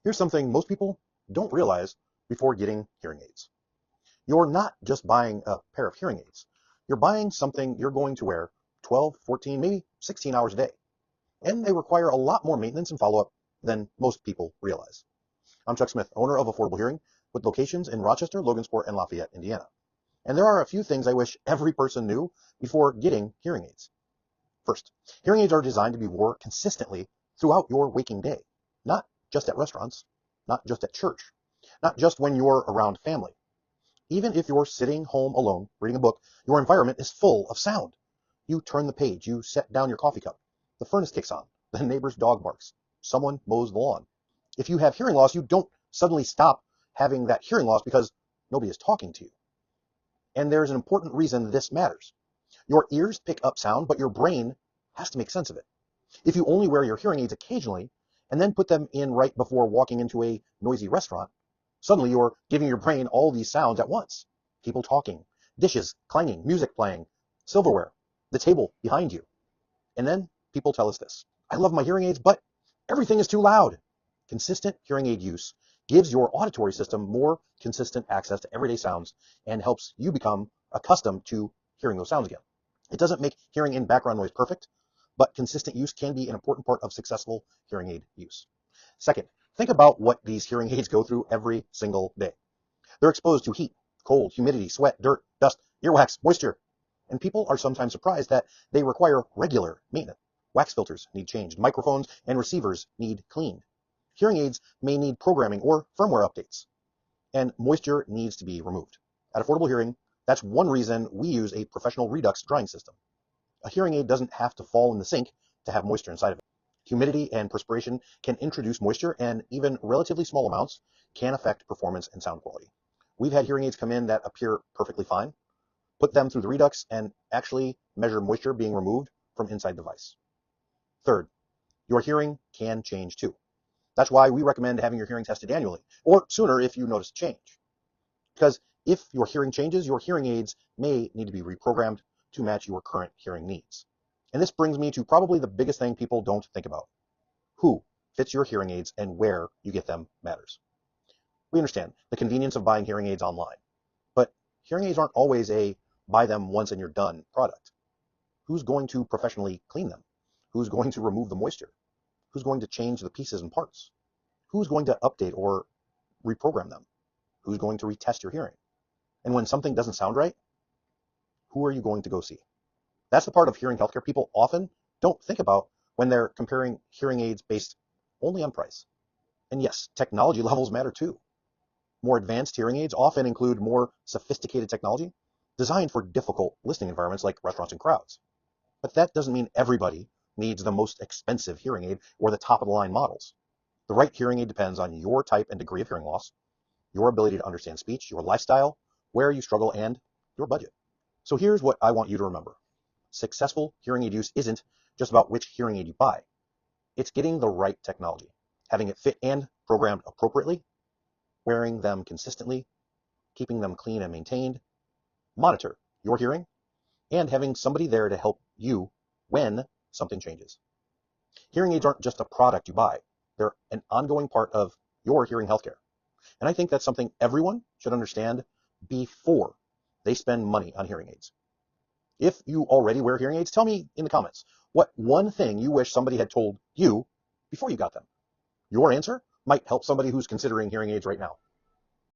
Here's something most people don't realize before getting hearing aids. You're not just buying a pair of hearing aids. You're buying something you're going to wear 12, 14, maybe 16 hours a day. And they require a lot more maintenance and follow-up than most people realize. I'm Chuck Smith, owner of Affordable Hearing, with locations in Rochester, Logansport, and Lafayette, Indiana. And there are a few things I wish every person knew before getting hearing aids. First, hearing aids are designed to be worn consistently throughout your waking day, not just at restaurants, not just at church, not just when you're around family. Even if you're sitting home alone reading a book, your environment is full of sound. You turn the page, you set down your coffee cup, the furnace kicks on, the neighbor's dog barks, someone mows the lawn. If you have hearing loss, you don't suddenly stop having that hearing loss because nobody is talking to you. And there's an important reason this matters. Your ears pick up sound, but your brain has to make sense of it. If you only wear your hearing aids occasionally and then put them in right before walking into a noisy restaurant, suddenly you're giving your brain all these sounds at once. People talking, dishes clanging, music playing, silverware, the table behind you. And then people tell us this: I love my hearing aids, but everything is too loud. Consistent hearing aid use gives your auditory system more consistent access to everyday sounds and helps you become accustomed to hearing those sounds again. It doesn't make hearing in background noise perfect, but consistent use can be an important part of successful hearing aid use. Second, think about what these hearing aids go through every single day. They're exposed to heat, cold, humidity, sweat, dirt, dust, earwax, moisture, and people are sometimes surprised that they require regular maintenance. Wax filters need changed, microphones and receivers need cleaned. Hearing aids may need programming or firmware updates, and moisture needs to be removed. At Affordable Hearing, that's one reason we use a professional Redux drying system. A hearing aid doesn't have to fall in the sink to have moisture inside of it. Humidity and perspiration can introduce moisture, and even relatively small amounts can affect performance and sound quality. We've had hearing aids come in that appear perfectly fine, put them through the Redux, and actually measure moisture being removed from inside the device. Third, your hearing can change too. That's why we recommend having your hearing tested annually, or sooner if you notice a change. Because if your hearing changes, your hearing aids may need to be reprogrammed to match your current hearing needs. And this brings me to probably the biggest thing people don't think about. Who fits your hearing aids and where you get them matters. We understand the convenience of buying hearing aids online, but hearing aids aren't always a buy them once and you're done product. Who's going to professionally clean them? Who's going to remove the moisture? Who's going to change the pieces and parts? Who's going to update or reprogram them? Who's going to retest your hearing? And when something doesn't sound right, who are you going to go see? That's the part of hearing healthcare people often don't think about when they're comparing hearing aids based only on price. And yes, technology levels matter too. More advanced hearing aids often include more sophisticated technology designed for difficult listening environments like restaurants and crowds. But that doesn't mean everybody needs the most expensive hearing aid or the top of the line models. The right hearing aid depends on your type and degree of hearing loss, your ability to understand speech, your lifestyle, where you struggle, and your budget. So here's what I want you to remember. Successful hearing aid use isn't just about which hearing aid you buy. It's getting the right technology, having it fit and programmed appropriately, wearing them consistently, keeping them clean and maintained, monitor your hearing, and having somebody there to help you when something changes. Hearing aids aren't just a product you buy. They're an ongoing part of your hearing healthcare. And I think that's something everyone should understand before they spend money on hearing aids. If you already wear hearing aids, tell me in the comments what one thing you wish somebody had told you before you got them. Your answer might help somebody who's considering hearing aids right now.